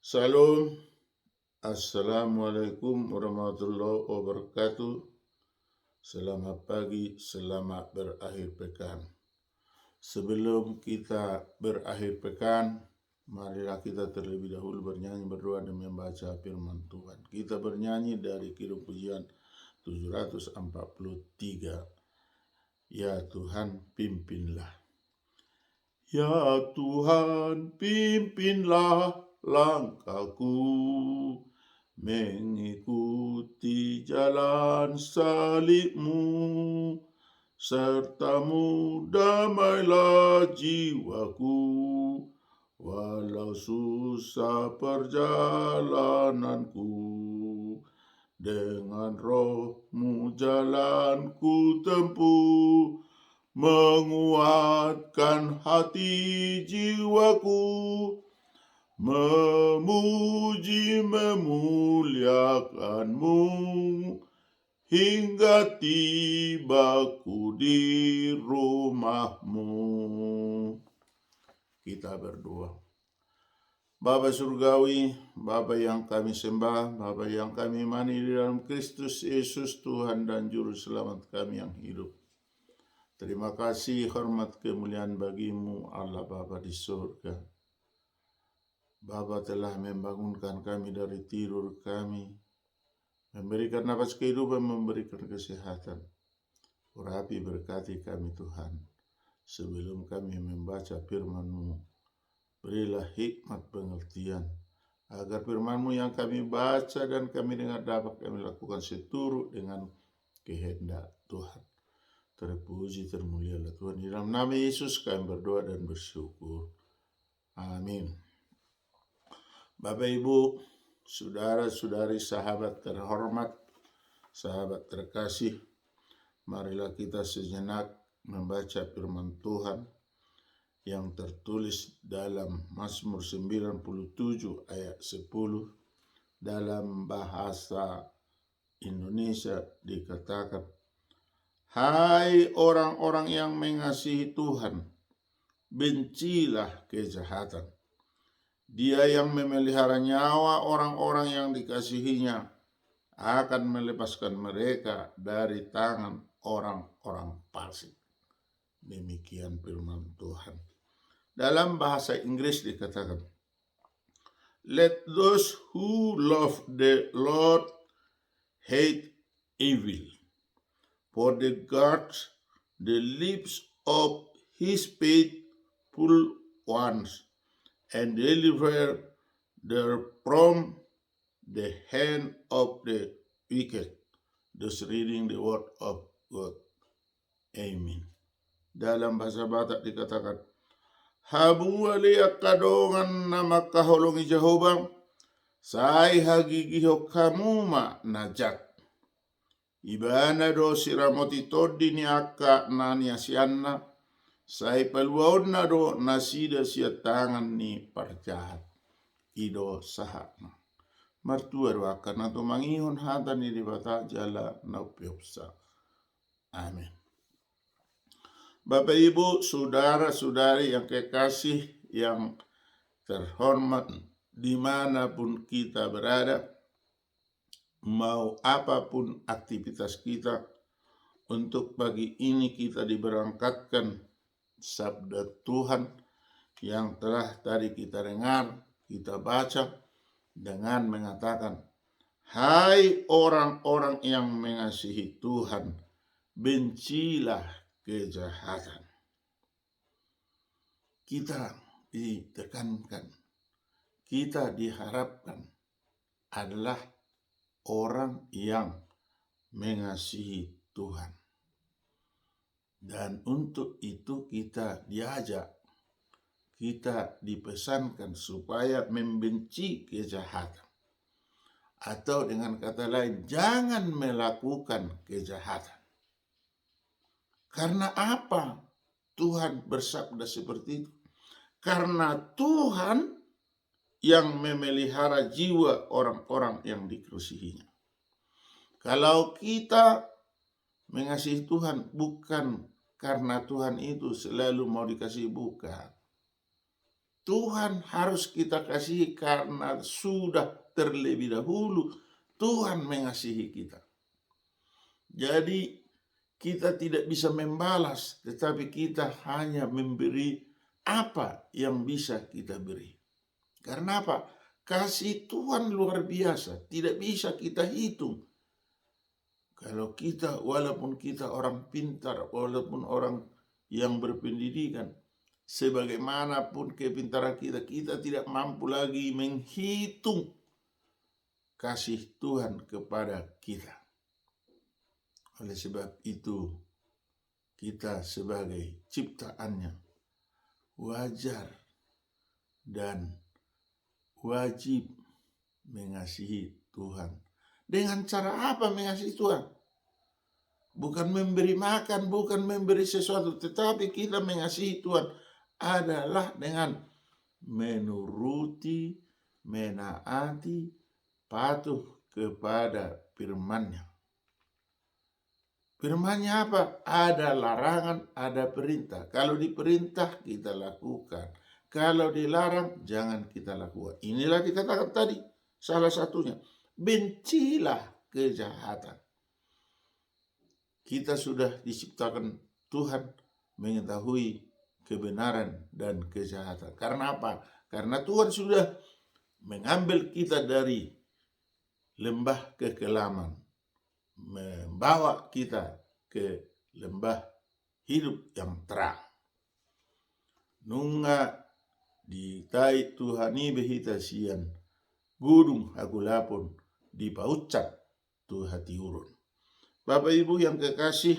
Salam, Assalamualaikum warahmatullahi wabarakatuh. Selamat pagi, selamat berakhir pekan. Sebelum kita berakhir pekan, marilah kita terlebih dahulu bernyanyi, berdoa dan membaca firman Tuhan. Kita bernyanyi dari Kidung Pujian 743. Ya Tuhan, pimpinlah. Ya Tuhan, pimpinlah langkahku mengikuti jalan salib-Mu, serta-Mu damailah jiwaku, walau susah perjalananku. Dengan Roh-Mu jalanku tempuh, menguatkan hati jiwaku, memuji memuliakan-Mu, hingga tibaku di rumah-Mu. Kita berdoa. Bapa Surgawi, Bapa yang kami sembah, Bapa yang kami imani di dalam Kristus Yesus, Tuhan dan Juru Selamat kami yang hidup. Terima kasih, hormat kemuliaan bagi-Mu, Allah Bapa di surga. Bapa telah membangunkan kami dari tidur kami, memberikan nafas kehidupan, memberikan kesehatan. Urapi berkati kami Tuhan. Sebelum kami membaca firman-Mu, berilah hikmat pengertian, agar firman-Mu yang kami baca dan kami dengar dapat kami lakukan seturut dengan kehendak Tuhan. Terpuji, termulialah Tuhan. Di dalam nama Yesus kami berdoa dan bersyukur. Amin. Bapak, Ibu, saudara-saudari, sahabat terhormat, sahabat terkasih, marilah kita sejenak membaca firman Tuhan yang tertulis dalam Mazmur 97 ayat 10. Dalam bahasa Indonesia dikatakan, hai orang-orang yang mengasihi Tuhan, bencilah kejahatan. Dia yang memelihara nyawa orang-orang yang dikasihinya akan melepaskan mereka dari tangan orang-orang fasik. Demikian firman Tuhan. Dalam bahasa Inggris dikatakan, let those who love the Lord hate evil, for the guards the lips of his faithful ones, and deliver them from the hand of the wicked. Thus reading the word of God. Amen. Dalam bahasa Batak dikatakan, habu waliak kadongan nama kaholongi Jehovah, sai hagigiho kamuma najak. Ibana do siramoti todi ni akka nani asianna, sai paluauna do nasida sia tangan ni parjahat. Ido sahakna. Martua do akan atau mangihon hata ni dibata jala naupiopsa. Amin. Bapak, Ibu, saudara-saudari yang kekasih, yang terhormat, dimanapun kita berada, mau apapun aktivitas kita, untuk pagi ini kita diberangkatkan sabda Tuhan yang telah tadi kita dengar, kita baca dengan mengatakan, hai orang-orang yang mengasihi Tuhan, bencilah kejahatan. Kita ditekankan, kita diharapkan adalah orang yang mengasihi Tuhan. Dan untuk itu kita diajak, kita dipesankan supaya membenci kejahatan. Atau dengan kata lain, jangan melakukan kejahatan. Karena apa Tuhan bersabda seperti itu? Karena Tuhan yang memelihara jiwa orang-orang yang dikasihinya. Kalau kita mengasihi Tuhan bukan karena Tuhan itu selalu mau dikasih, bukan. Tuhan harus kita kasihi karena sudah terlebih dahulu Tuhan mengasihi kita. Jadi kita tidak bisa membalas, tetapi kita hanya memberi apa yang bisa kita beri. Karena apa? Kasih Tuhan luar biasa, tidak bisa kita hitung. Kalau kita, walaupun kita orang pintar, walaupun orang yang berpendidikan, sebagaimanapun kepintaran kita, kita tidak mampu lagi menghitung kasih Tuhan kepada kita. Oleh sebab itu, kita sebagai ciptaannya wajar dan wajib mengasihi Tuhan. Dengan cara apa mengasihi Tuhan? Bukan memberi makan, bukan memberi sesuatu, tetapi kita mengasihi Tuhan adalah dengan menuruti, menaati, patuh kepada firman-Nya. Firman-Nya apa? Ada larangan, ada perintah. Kalau diperintah kita lakukan. Kalau dilarang jangan kita lakukan. Inilah dikatakan tadi salah satunya. Bencilah kejahatan. Kita sudah diciptakan Tuhan mengetahui kebenaran dan kejahatan. Karena apa? Karena Tuhan sudah mengambil kita dari lembah kekelaman, membawa kita ke lembah hidup yang terang. Nunga di tai Tuhani behita sian gudung agulapun di paucat Tuhati urun. Bapak Ibu yang kekasih,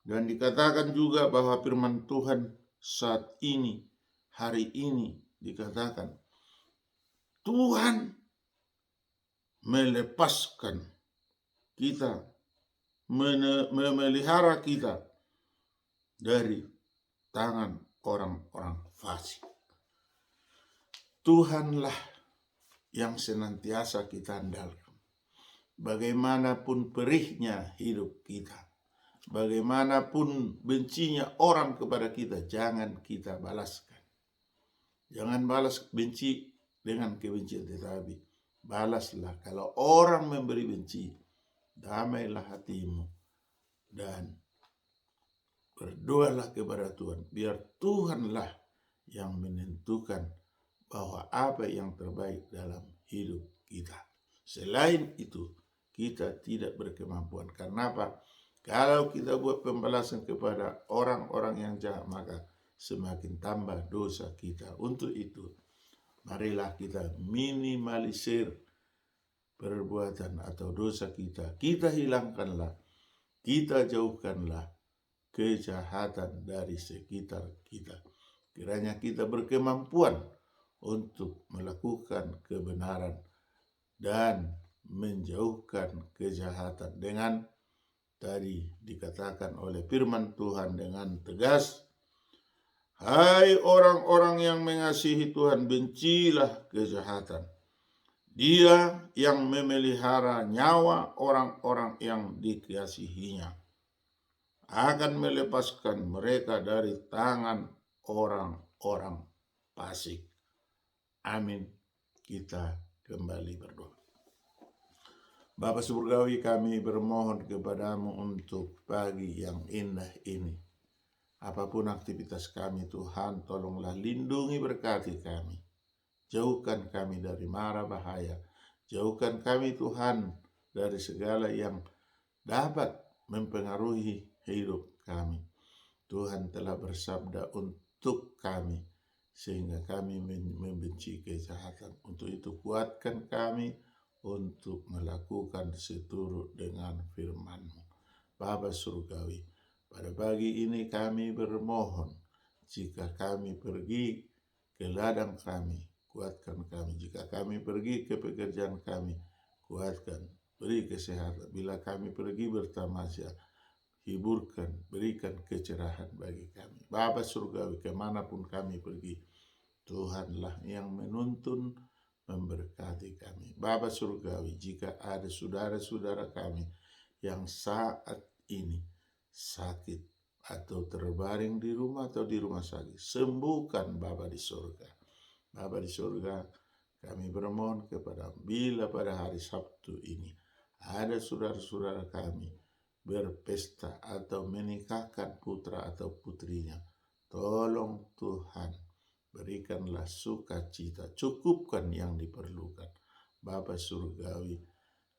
dan dikatakan juga bahwa firman Tuhan saat ini, hari ini dikatakan Tuhan melepaskan kita, memelihara kita dari tangan orang-orang fasik. Tuhanlah yang senantiasa kita andalkan. Bagaimanapun perihnya hidup kita, bagaimanapun bencinya orang kepada kita, jangan kita balaskan. Jangan balas benci dengan kebencian, tetapi balaslah. Kalau orang memberi benci, damailah hatimu dan berdoalah kepada Tuhan. Biar Tuhanlah yang menentukan bahwa apa yang terbaik dalam hidup kita. Selain itu, kita tidak berkemampuan. Karena apa? Kalau kita buat pembalasan kepada orang-orang yang jahat, maka semakin tambah dosa kita. Untuk itu, marilah kita minimalisir perbuatan atau dosa kita. Kita hilangkanlah, kita jauhkanlah kejahatan dari sekitar kita. Kiranya kita berkemampuan untuk melakukan kebenaran dan menjauhkan kejahatan. Dengan tadi dikatakan oleh firman Tuhan dengan tegas, hai orang-orang yang mengasihi Tuhan, bencilah kejahatan. Dia yang memelihara nyawa orang-orang yang dikasihinya akan melepaskan mereka dari tangan orang-orang fasik. Amin. Kita kembali berdoa. Bapa surgawi, kami bermohon kepadamu untuk pagi yang indah ini. Apapun aktivitas kami, Tuhan, tolonglah lindungi, berkati kami. Jauhkan kami dari mara bahaya. Jauhkan kami, Tuhan, dari segala yang dapat mempengaruhi hidup kami. Tuhan telah bersabda untuk kami, sehingga kami membenci kejahatan. Untuk itu kuatkan kami untuk melakukan seturut dengan firman-Mu. Bapa surgawi, pada pagi ini kami bermohon, jika kami pergi ke ladang kami, kuatkan kami. Jika kami pergi ke pekerjaan kami, kuatkan, beri kesehatan. Bila kami pergi bertamasya, hiburkan, berikan kecerahan bagi kami. Bapa surgawi, kemanapun kami pergi, Tuhanlah yang menuntun, memberkati kami. Bapa surgawi, jika ada saudara-saudara kami yang saat ini sakit atau terbaring di rumah atau di rumah sakit, sembuhkan Bapa di surga. Bapa di surga, kami bermohon kepada bila pada hari Sabtu ini ada saudara-saudara kami berpesta atau menikahkan putra atau putrinya, tolong Tuhan berikanlah sukacita, cukupkan yang diperlukan. Bapa surgawi,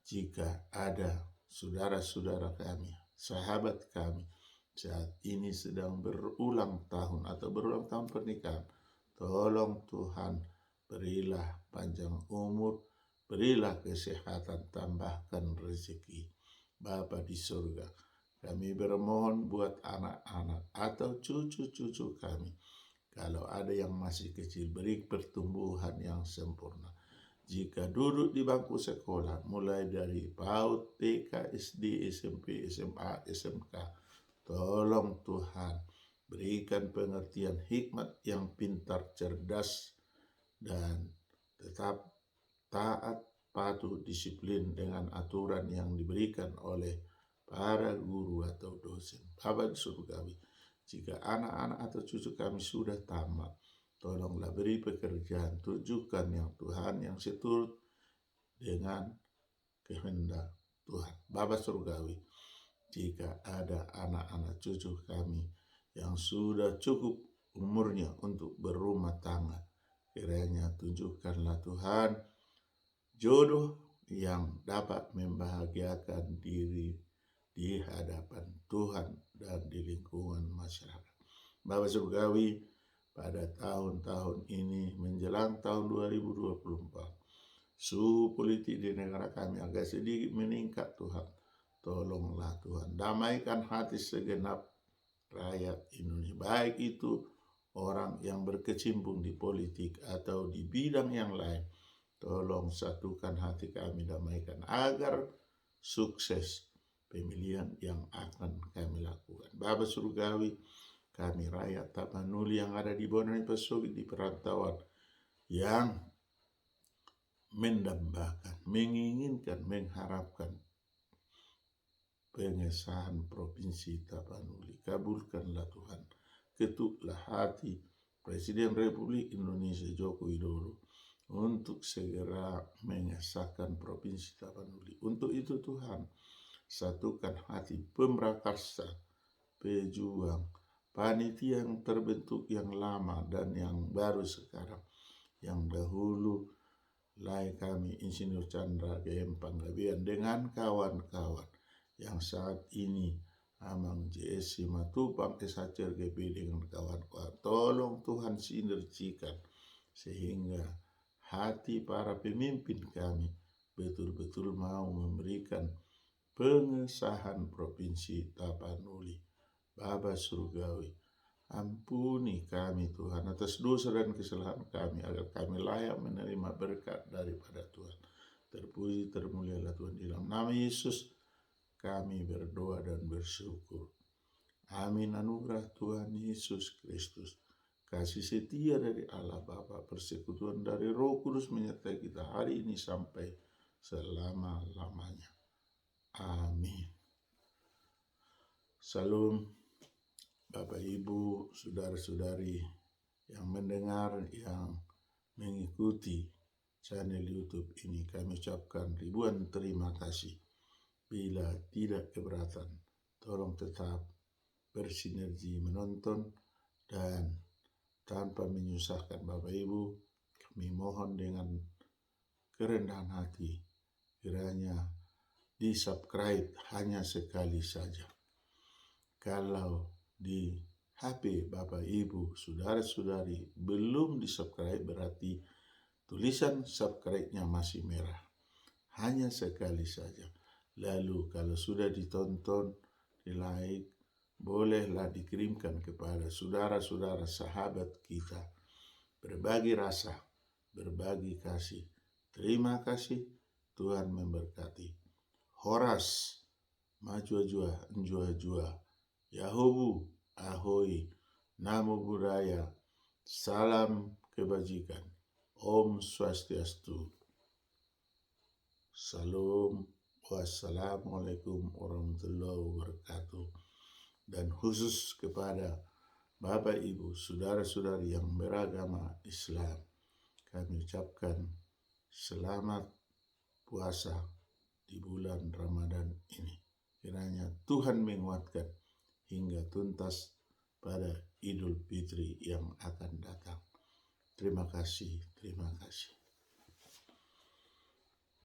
jika ada saudara-saudara kami, sahabat kami, saat ini sedang berulang tahun atau berulang tahun pernikahan, tolong Tuhan berilah panjang umur, berilah kesehatan, tambahkan rezeki. Bapa di surga, kami bermohon buat anak-anak atau cucu-cucu kami, kalau ada yang masih kecil, beri pertumbuhan yang sempurna. Jika duduk di bangku sekolah, mulai dari PAUD, TK, SD, SMP, SMA, SMK, tolong Tuhan berikan pengertian hikmat yang pintar, cerdas, dan tetap taat, patuh, disiplin dengan aturan yang diberikan oleh para guru atau dosen. Bapa surgawi, jika anak-anak atau cucu kami sudah tamat, tolonglah beri pekerjaan, tunjukkan yang Tuhan yang seturut dengan kehendak Tuhan. Bapa surgawi, jika ada anak-anak cucu kami yang sudah cukup umurnya untuk berumah tangga, kiranya tunjukkanlah Tuhan jodoh yang dapat membahagiakan diri di hadapan Tuhan dan di lingkungan masyarakat. Bapa surgawi, pada tahun-tahun ini menjelang tahun 2024, suhu politik di negara kami agak sedikit meningkat Tuhan. Tolonglah Tuhan, damaikan hati segenap rakyat Indonesia, baik itu orang yang berkecimpung di politik atau di bidang yang lain. Tolong satukan hati kami, damaikan agar sukses pemilihan yang akan kami lakukan. Bapa surgawi, kami rakyat Tapanuli yang ada di Bonani Pasogit, di perantauan, yang mendambakan, menginginkan, mengharapkan pengesahan Provinsi Tapanuli. Kabulkanlah Tuhan, ketuklah hati Presiden Republik Indonesia Joko Widodo untuk segera mengesahkan Provinsi Tapanuli. Untuk itu Tuhan, satukan hati pemrakarsa, pejuang, panitia yang terbentuk yang lama dan yang baru sekarang, yang dahulu lai kami Insinyur Chandra GM Panggabean dengan kawan-kawan, yang saat ini Amang JS Simatupang SHRGP dengan kawan-kawan. Tolong Tuhan sinergikan sehingga hati para pemimpin kami betul-betul mau memberikan pengesahan Provinsi Tapanuli. Bapa surgawi, ampuni kami Tuhan atas dosa dan kesalahan kami, agar kami layak menerima berkat daripada Tuhan. Terpuji termulialah Tuhan, di dalam nama Yesus kami berdoa dan bersyukur. Amin. Anugerah Tuhan Yesus Kristus, kasih setia dari Allah Bapa, persekutuan dari Roh Kudus menyertai kita hari ini sampai selama-lamanya. Amin. Salam Bapak Ibu, saudara-saudari yang mendengar, yang mengikuti channel YouTube ini, kami ucapkan ribuan terima kasih. Bila tidak keberatan, tolong tetap bersinergi menonton, dan tanpa menyusahkan Bapak Ibu, kami mohon dengan kerendahan hati, kiranya di-subscribe hanya sekali saja. Kalau di HP Bapak Ibu, saudara-saudari belum di-subscribe, berarti tulisan subscribe-nya masih merah. Hanya sekali saja. Lalu kalau sudah ditonton, di-like, bolehlah dikirimkan kepada saudara-saudara sahabat kita. Berbagi rasa, berbagi kasih. Terima kasih, Tuhan memberkati. Horas, majua-jua, njua-jua. Yahobu, ahoy, namo buddhaya, salam kebajikan, Om Swastiastu, Salam, wassalamualaikum warahmatullahi wabarakatuh. dan khusus kepada Bapak Ibu, saudara-saudari yang beragama Islam. Kami ucapkan selamat puasa di bulan Ramadan ini. Kiranya Tuhan menguatkan hingga tuntas pada Idul Fitri yang akan datang. Terima kasih, terima kasih.